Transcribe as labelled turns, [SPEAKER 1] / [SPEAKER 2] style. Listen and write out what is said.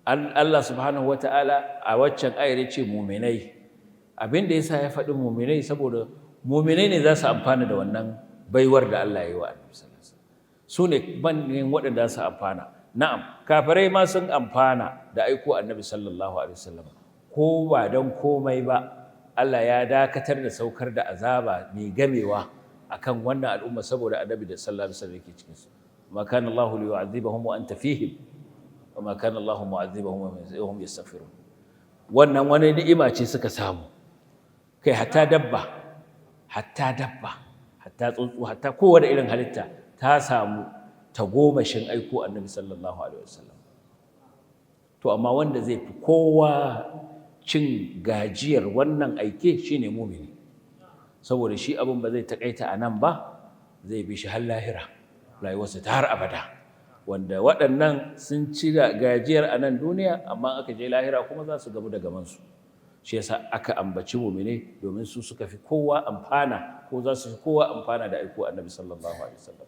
[SPEAKER 1] Allah subhanahu wata'ala a waccan ayar ya ce muminai. Abin da yasa ya faɗi muminai saboda muminai ne za su amfana da wannan baiwar da Allah ya yi wa Annabi sallallahu alaihi wasallam. Su ne manyan waɗanda za su amfana. Na'am, kafirai ma sun amfana da aiko Annabi sallallahu alaihi wasallam. Ko ba don komai ba, Allah ya dakatar da saukar da azaba mai gamewa akan wannan al'umma saboda Annabi da sallallahu alaihi wasallam yake cikin su. Ma kana Allahu liyu'adhibahum wa anta fihim. وما كان الله معذبهم وهم يستغفرون. wannan wani ni'ima ce suka samu, kai hatta dabba hatta tsuntsu hatta kowace irin halitta ta samu tagomashin aiko Annabi sallallahu alaihi wasallam. To amma wanda zai fi kowa cin gajiyar wannan aike shine mumini, saboda shi abin ba zai takaita a nan ba, zai bi shi har lahira, rayuwarsa ta har abada. Wanda waɗannan sun ci gajiyar a nan duniya, amma aka je lahira kuma za su gamu da gamansu. Shi yasa aka ambaci mu'mini domin su suka fi kowa amfana, ko za su fi kowa amfana da aiko Annabi sallallahu alaihi wasallam.